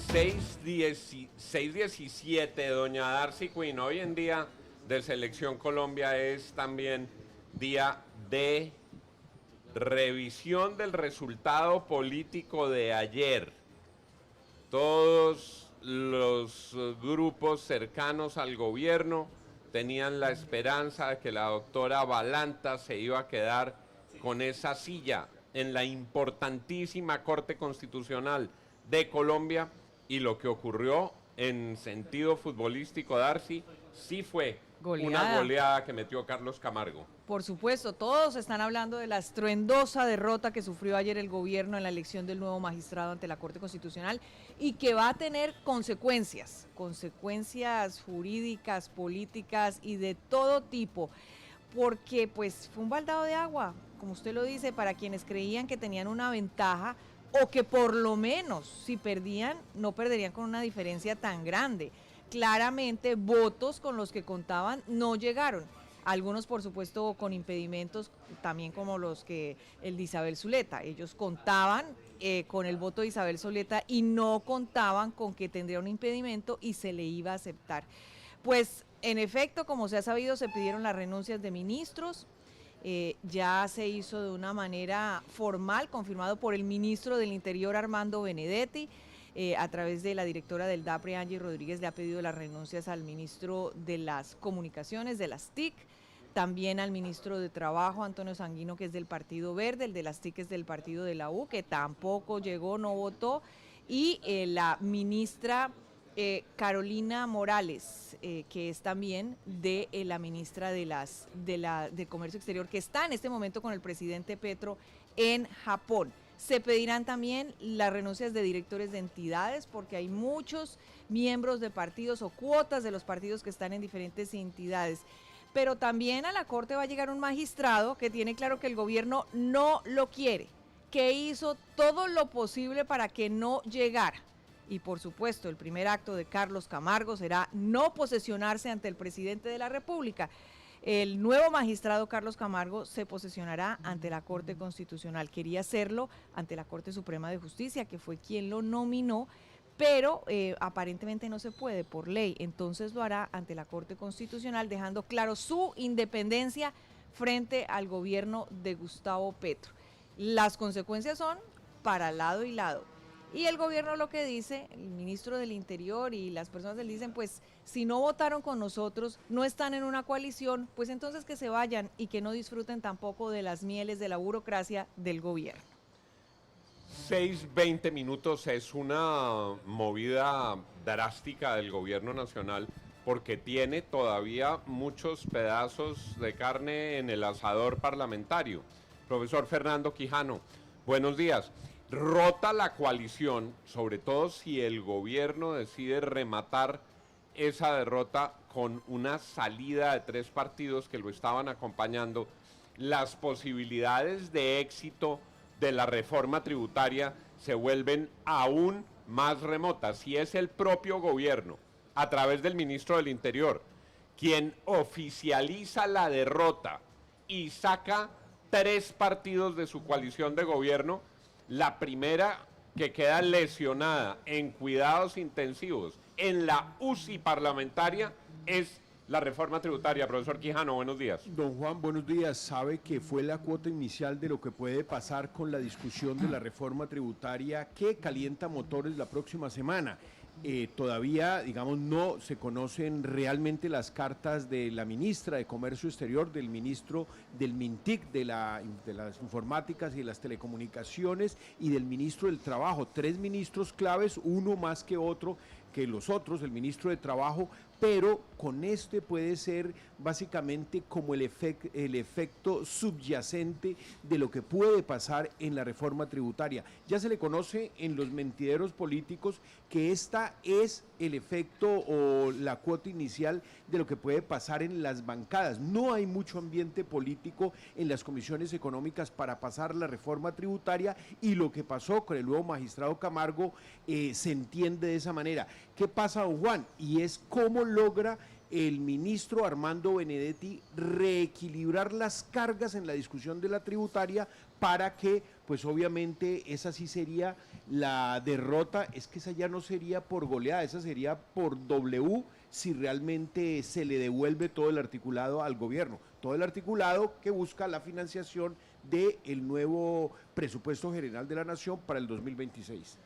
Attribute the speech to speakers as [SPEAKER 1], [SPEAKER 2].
[SPEAKER 1] 6:17, doña Darcy Quinn. Hoy en día de Selección Colombia es también día de revisión del resultado político de ayer. Todos los grupos cercanos al gobierno tenían la esperanza de que la doctora Balanta se iba a quedar con esa silla en la importantísima Corte Constitucional de Colombia, y lo que ocurrió en sentido futbolístico, Darcy, sí fue una goleada que metió Carlos Camargo.
[SPEAKER 2] Por supuesto, todos están hablando de la estruendosa derrota que sufrió ayer el gobierno en la elección del nuevo magistrado ante la Corte Constitucional y que va a tener consecuencias jurídicas, políticas y de todo tipo, porque pues fue un baldado de agua, como usted lo dice, para quienes creían que tenían una ventaja o que por lo menos si perdían, no perderían con una diferencia tan grande. Claramente votos con los que contaban no llegaron. Algunos, por supuesto, con impedimentos, también como los que el de Isabel Zuleta. Ellos contaban con el voto de Isabel Zuleta y no contaban con que tendría un impedimento y se le iba a aceptar. Pues, en efecto, como se ha sabido, se pidieron las renuncias de ministros. Ya se hizo de una manera formal, confirmado por el ministro del Interior, Armando Benedetti. A través de la directora del DAPRE, Angie Rodríguez, le ha pedido las renuncias al ministro de las Comunicaciones, de las TIC, también al ministro de Trabajo, Antonio Sanguino, que es del Partido Verde, el de las TIC es del partido de la U, que tampoco llegó, no votó, y la ministra Carolina Morales, que es también de la ministra de Comercio Exterior, que está en este momento con el presidente Petro en Japón. Se pedirán también las renuncias de directores de entidades, porque hay muchos miembros de partidos o cuotas de los partidos que están en diferentes entidades. Pero también a la Corte va a llegar un magistrado que tiene claro que el gobierno no lo quiere, que hizo todo lo posible para que no llegara. Y por supuesto, el primer acto de Carlos Camargo será no posesionarse ante el presidente de la República. El nuevo magistrado Carlos Camargo se posesionará ante la Corte Constitucional. Quería hacerlo ante la Corte Suprema de Justicia, que fue quien lo nominó, pero aparentemente no se puede por ley. Entonces lo hará ante la Corte Constitucional, dejando claro su independencia frente al gobierno de Gustavo Petro. Las consecuencias son para lado y lado. Y el gobierno lo que dice, el ministro del Interior y las personas le dicen, pues si no votaron con nosotros, no están en una coalición, pues entonces que se vayan y que no disfruten tampoco de las mieles de la burocracia del gobierno.
[SPEAKER 1] 6:20 es una movida drástica del gobierno nacional porque tiene todavía muchos pedazos de carne en el asador parlamentario. Profesor Fernando Quijano, buenos días. Rota la coalición, sobre todo si el gobierno decide rematar esa derrota con una salida de 3 partidos que lo estaban acompañando. Las posibilidades de éxito de la reforma tributaria se vuelven aún más remotas. Si es el propio gobierno, a través del ministro del Interior, quien oficializa la derrota y saca 3 partidos de su coalición de gobierno, la primera que queda lesionada en cuidados intensivos en la UCI parlamentaria es la reforma tributaria. Profesor Quijano, buenos días.
[SPEAKER 3] Don Juan, buenos días. Sabe que fue la cuota inicial de lo que puede pasar con la discusión de la reforma tributaria que calienta motores la próxima semana. Todavía, digamos, no se conocen realmente las cartas de la ministra de Comercio Exterior, del ministro del MINTIC, de las informáticas y de las telecomunicaciones, y del ministro del Trabajo. 3 ministros claves, uno más que otro, que los otros, el ministro de Trabajo, pero con este puede ser básicamente como el efecto subyacente de lo que puede pasar en la reforma tributaria. Ya se le conoce en los mentideros políticos que esta es el efecto o la cuota inicial de lo que puede pasar en las bancadas. No hay mucho ambiente político en las comisiones económicas para pasar la reforma tributaria, y lo que pasó con el nuevo magistrado Camargo se entiende de esa manera. ¿Qué pasa, don Juan? Y es cómo logra el ministro Armando Benedetti reequilibrar las cargas en la discusión de la tributaria para que pues obviamente esa sí sería la derrota, es que esa ya no sería por goleada, esa sería por W si realmente se le devuelve todo el articulado al gobierno, todo el articulado que busca la financiación del nuevo presupuesto general de la Nación para el 2026.